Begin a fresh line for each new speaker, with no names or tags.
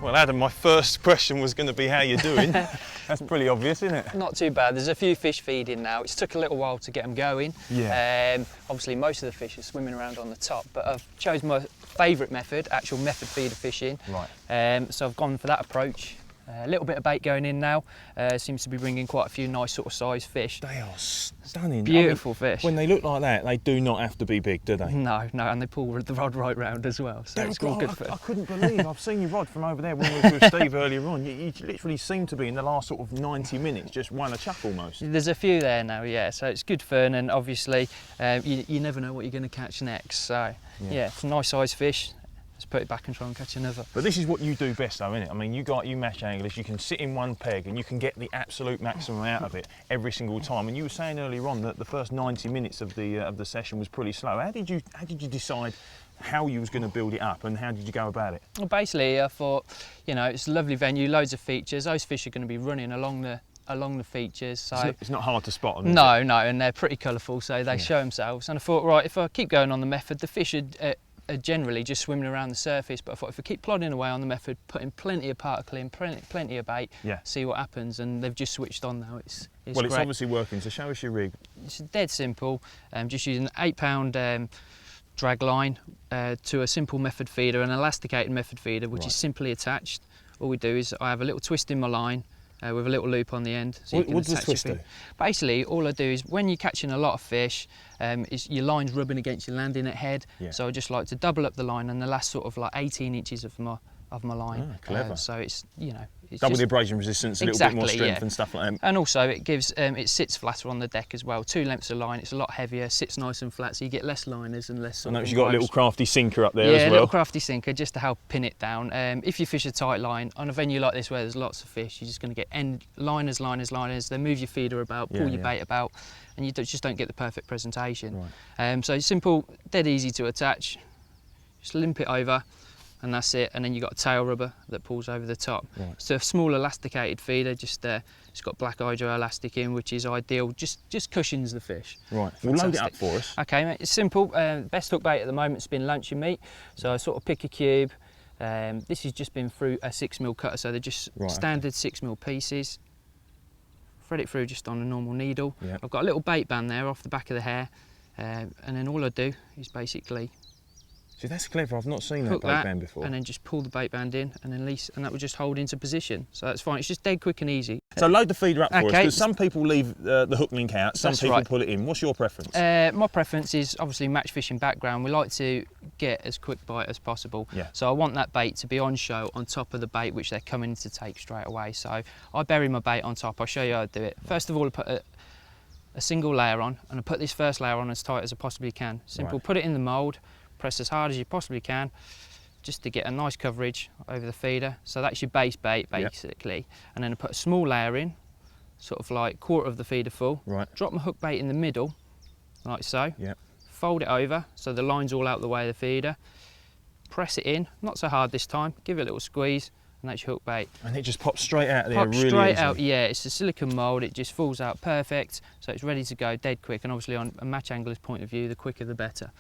Well, Adam, my first question was going to be how you're doing. That's pretty obvious, isn't it?
Not too bad. There's a few fish feeding now. It's took a little while to get them going.
Yeah.
Obviously, most of the fish are swimming around on the top, but I've chosen my favourite method, actual method feeder fishing.
Right.
So I've gone for that approach. A little bit of bait going in now. Seems to be bringing quite a few nice sort of size fish.
They are stunning.
Beautiful fish.
When they look like that, they do not have to be big, do they?
No, and they pull the rod right round as well. So it's all good for
I couldn't believe, I've seen your rod from over there when we were with Steve earlier on. You literally seem to be, in the last sort of 90 minutes, just won a chuck almost.
There's a few there now, yeah, so it's good fun, and obviously you never know what you're going to catch next. So yeah, it's a nice size fish. Let's put it back and try and catch another.
But this is what you do best though, isn't it? I mean, you match anglers, you can sit in one peg and you can get the absolute maximum out of it every single time. And you were saying earlier on that the first 90 minutes of the session was pretty slow. How did you decide how you was going to build it up, and how did you go about it?
Well, basically I thought, you know, it's a lovely venue, loads of features. Those fish are going to be running along the features, so
it's not hard to spot them.
No, and they're pretty colourful, so they show themselves. And I thought, right, if I keep going on the method, the fish are generally just swimming around the surface, but I thought if I keep plodding away on the method, putting plenty of particle in, plenty of bait, see what happens. And they've just switched on now. It's
well, it's
great.
obviously working, so show us your rig.
It's dead simple. Just using an 8-pound drag line to a simple method feeder, an elasticated method feeder, which is simply attached. All we do is I have a little twist in my line with a little loop on the end. So
what does the twist do?
Basically, all I do is when you're catching a lot of fish, is your line's rubbing against your landing net head. So I just like to double up the line and the last sort of like 18 inches of my line.
Ah, clever.
So it's, you know, it's
double
just
the abrasion resistance, a little bit more strength and stuff like that.
And also it gives, it sits flatter on the deck as well. 2 lengths of line, it's a lot heavier, sits nice and flat, so you get less liners and less.
I notice you've got a little crafty sinker up there as well.
Yeah, a little crafty sinker just to help pin it down. If you fish a tight line on a venue like this where there's lots of fish, you're just going to get liners. They move your feeder about, pull your bait about, and you just don't get the perfect presentation. Right. So simple, dead easy to attach. Just limp it over, and that's it. And then you've got a tail rubber that pulls over the top. Right. So a small elasticated feeder, it's got black hydro elastic in, which is ideal, just cushions the fish.
Right, well, load it up for us.
Okay, mate, it's simple. Best hook bait at the moment has been luncheon meat. So I sort of pick a cube. This has just been through a 6mm cutter, so they're just standard 6mm pieces. Thread it through just on a normal needle. Yep. I've got a little bait band there off the back of the hair, and then all I do is basically
see, that's clever. I've not seen that bait band before.
And then just pull the bait band in, and then and that will just hold into position. So that's fine. It's just dead quick and easy.
So load the feeder up for us, because some people leave the hook link out, some people pull it in. What's your preference?
My preference is obviously match fishing background. We like to get as quick bite as possible. So I want that bait to be on show on top of the bait which they're coming to take straight away. So I bury my bait on top. I'll show you how to do it. First of all, I put a single layer on, and I put this first layer on as tight as I possibly can. Simple. Put it in the mould. Press as hard as you possibly can, just to get a nice coverage over the feeder. So that's your base bait, basically. And then I put a small layer in, sort of like quarter of the feeder full. Drop my hook bait in the middle, like so. Fold it over so the line's all out the way of the feeder. Press it in, not so hard this time. Give it a little squeeze, and that's your hook bait.
And it just pops straight out of there, really
straight out, yeah. It's a silicone mould. It just falls out perfect, so it's ready to go, dead quick. And obviously, on a match angler's point of view, the quicker the better.